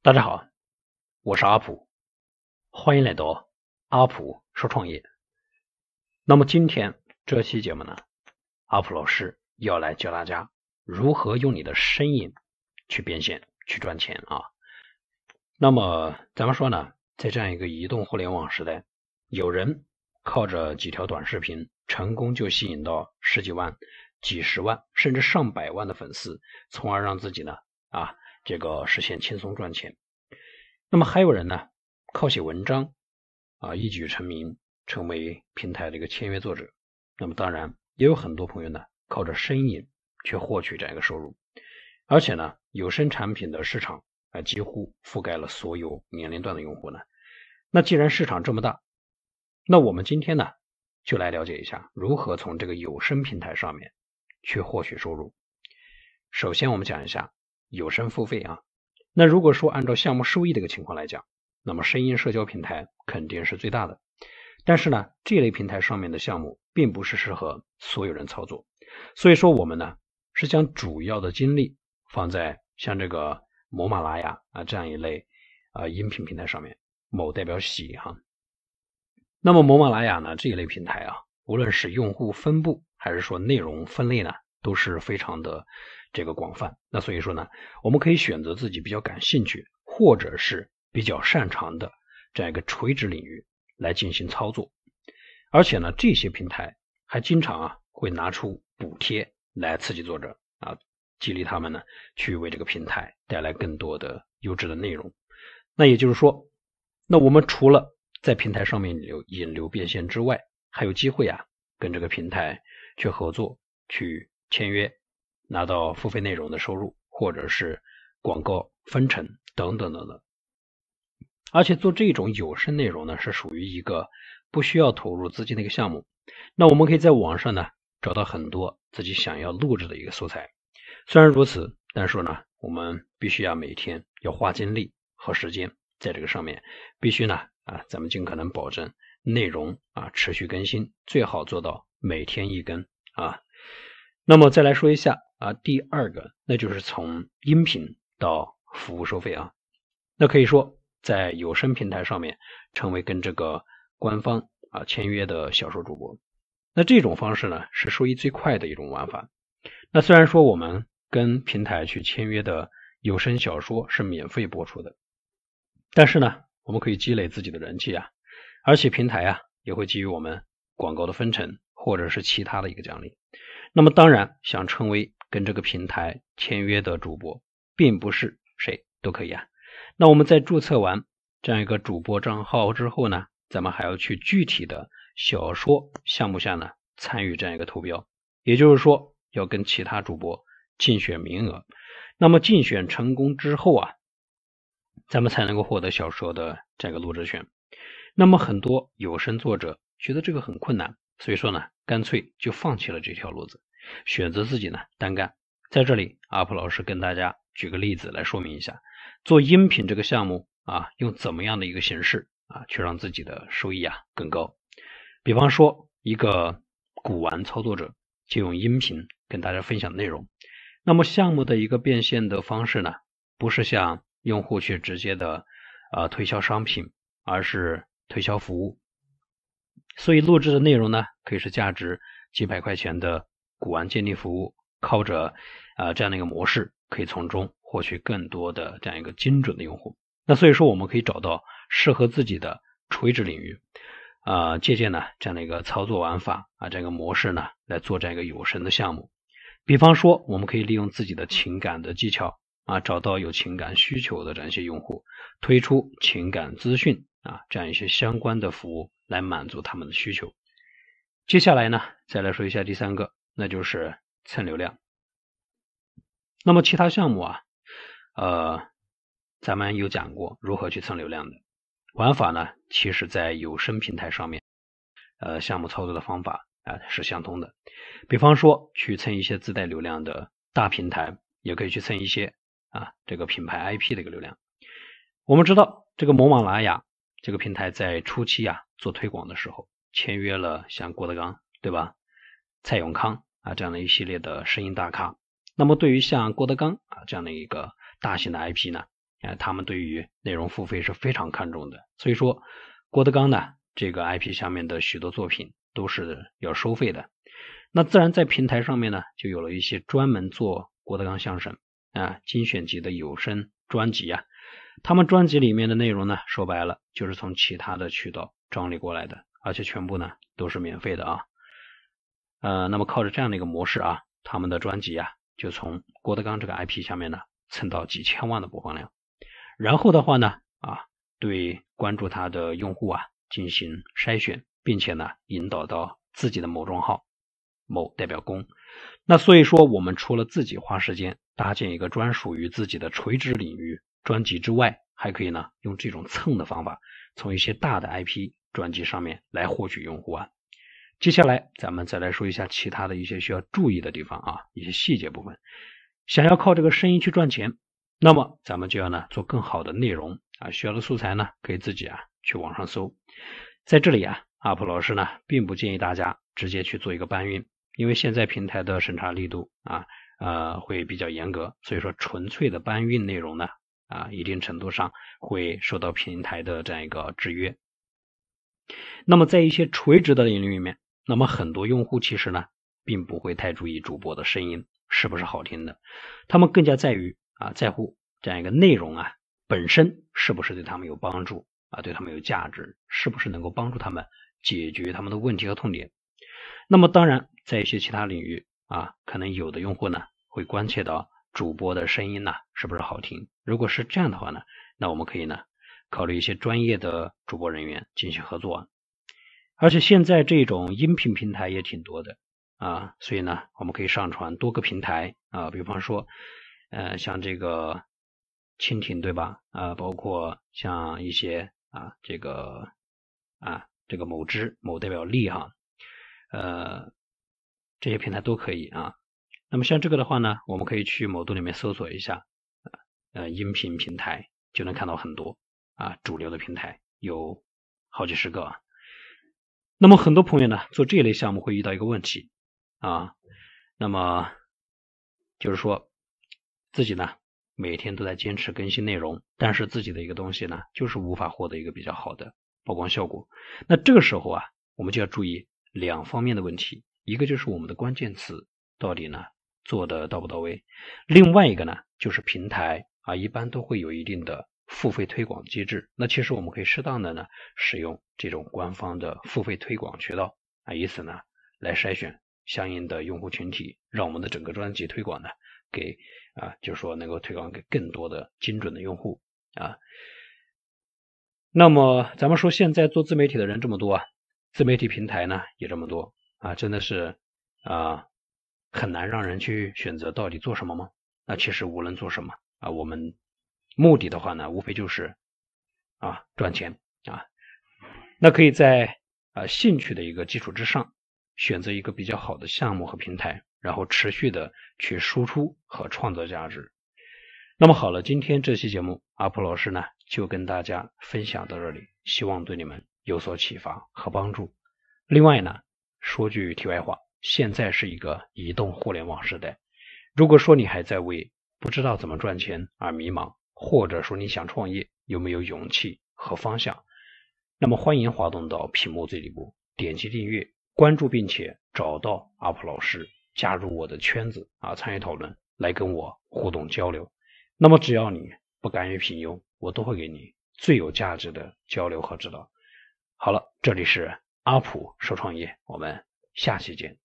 大家好，我是阿普，欢迎来到阿普说创业。那么今天这期节目呢，阿普老师要来教大家如何用你的声音去变现、去赚钱啊。那么咱们说呢，在这样一个移动互联网时代，有人靠着几条短视频成功就吸引到十几万、几十万甚至上百万的粉丝，从而让自己呢实现轻松赚钱。那么还有人呢，靠写文章一举成名，成为平台的一个签约作者。那么当然也有很多朋友呢，靠着声音去获取这样一个收入。而且呢，有声产品的市场几乎覆盖了所有年龄段的用户呢。那既然市场这么大，那我们今天呢，就来了解一下如何从这个有声平台上面去获取收入。首先我们讲一下有声付费啊。那如果说按照项目收益这个情况来讲，那么声音社交平台肯定是最大的。但是呢，这类平台上面的项目并不是适合所有人操作，所以说我们呢是将主要的精力放在像这个某马拉雅这样一类音频平台上面，某代表喜哈。那么某马拉雅呢这一类平台无论是用户分布还是说内容分类呢，都是非常的这个广泛。那所以说呢，我们可以选择自己比较感兴趣或者是比较擅长的这样一个垂直领域来进行操作。而且呢，这些平台还经常会拿出补贴来刺激作者激励他们呢去为这个平台带来更多的优质的内容。那也就是说，那我们除了在平台上面引流变现之外，还有机会跟这个平台去合作，去签约，拿到付费内容的收入，或者是广告分成等等等等。而且做这种有声内容呢，是属于一个不需要投入资金的一个项目。那我们可以在网上呢找到很多自己想要录制的一个素材。虽然如此，但是呢，我们必须每天要花精力和时间在这个上面，必须呢咱们尽可能保证内容持续更新，最好做到每天一更那么再来说一下第二个，那就是从音频到服务收费那可以说在有声平台上面成为跟这个官方签约的小说主播。那这种方式呢是收益最快的一种玩法。那虽然说我们跟平台去签约的有声小说是免费播出的，但是呢我们可以积累自己的人气而且平台也会给予我们广告的分成或者是其他的一个奖励。那么当然想成为跟这个平台签约的主播并不是谁都可以那我们在注册完这样一个主播账号之后呢，咱们还要去具体的小说项目下呢参与这样一个投标，也就是说要跟其他主播竞选名额。那么竞选成功之后咱们才能够获得小说的这个录制权。那么很多有声作者觉得这个很困难，所以说呢干脆就放弃了这条路子，选择自己呢单干。在这里阿普老师跟大家举个例子来说明一下，做音频这个项目用怎么样的一个形式去让自己的收益更高。比方说一个古玩操作者就用音频跟大家分享内容。那么项目的一个变现的方式呢，不是向用户去直接的推销商品，而是推销服务。所以录制的内容呢，可以是价值几百块钱的古玩鉴定服务，靠着这样的一个模式，可以从中获取更多的这样一个精准的用户。那所以说我们可以找到适合自己的垂直领域借鉴呢这样的一个操作玩法这样一个模式呢来做这样一个有声的项目。比方说我们可以利用自己的情感的技巧找到有情感需求的这样一些用户，推出情感资讯这样一些相关的服务来满足他们的需求。接下来呢再来说一下第三个，那就是蹭流量。那么其他项目咱们有讲过如何去蹭流量的玩法呢，其实在有声平台上面项目操作的方法是相通的。比方说去蹭一些自带流量的大平台，也可以去蹭一些这个品牌 IP 的一个流量。我们知道这个某马拉雅这个平台在初期做推广的时候签约了像郭德纲对吧，蔡永康这样的一系列的声音大咖。那么对于像郭德纲这样的一个大型的 IP 呢，他们对于内容付费是非常看重的。所以说郭德纲呢这个 IP 下面的许多作品都是要收费的。那自然在平台上面呢就有了一些专门做郭德纲相声精选集的有声专辑他们专辑里面的内容呢说白了就是从其他的渠道整理过来的，而且全部呢都是免费的那么靠着这样的一个模式他们的专辑就从郭德纲这个 IP 下面呢蹭到几千万的播放量，然后的话呢对关注他的用户进行筛选，并且呢引导到自己的某账号某代表公。那所以说我们除了自己花时间搭建一个专属于自己的垂直领域专辑之外，还可以呢用这种蹭的方法从一些大的 IP 专辑上面来获取用户接下来咱们再来说一下其他的一些需要注意的地方一些细节部分。想要靠这个声音去赚钱，那么咱们就要呢做更好的内容需要的素材呢可以自己去网上搜。在这里阿普老师呢并不建议大家直接去做一个搬运，因为现在平台的审查力度会比较严格，所以说纯粹的搬运内容呢一定程度上会受到平台的这样一个制约。那么在一些垂直的领域里面，那么很多用户其实呢并不会太注意主播的声音是不是好听的，他们更加在乎这样一个内容本身是不是对他们有帮助对他们有价值，是不是能够帮助他们解决他们的问题和痛点。那么当然在一些其他领域可能有的用户呢会关切到主播的声音呢是不是好听，如果是这样的话呢，那我们可以呢考虑一些专业的主播人员进行合作而且现在这种音频平台也挺多的所以呢我们可以上传多个平台比方说像这个蜻蜓对吧包括像一些这个某知某代表力这些平台都可以那么像这个的话呢，我们可以去某度里面搜索一下音频平台，就能看到很多主流的平台有好几十个那么很多朋友呢做这一类项目会遇到一个问题那么就是说自己呢每天都在坚持更新内容，但是自己的一个东西呢就是无法获得一个比较好的曝光效果。那这个时候我们就要注意两方面的问题，一个就是我们的关键词到底呢做的到不到位，另外一个呢就是平台一般都会有一定的付费推广机制，那其实我们可以适当的呢使用这种官方的付费推广渠道以此呢来筛选相应的用户群体，让我们的整个专辑推广呢给就是说能够推广给更多的精准的用户那么咱们说现在做自媒体的人这么多自媒体平台呢也这么多真的是很难让人去选择到底做什么吗？那其实无论做什么我们目的的话呢无非就是赚钱那可以在兴趣的一个基础之上选择一个比较好的项目和平台，然后持续的去输出和创造价值。那么好了，今天这期节目阿普老师呢就跟大家分享到这里，希望对你们有所启发和帮助。另外呢说句题外话，现在是一个移动互联网时代，如果说你还在为不知道怎么赚钱而迷茫，或者说你想创业有没有勇气和方向，那么欢迎滑动到屏幕最底部点击订阅关注，并且找到阿普老师，加入我的圈子参与讨论，来跟我互动交流。那么只要你不甘于平庸，我都会给你最有价值的交流和指导。好了，这里是阿普说创业，我们下期见。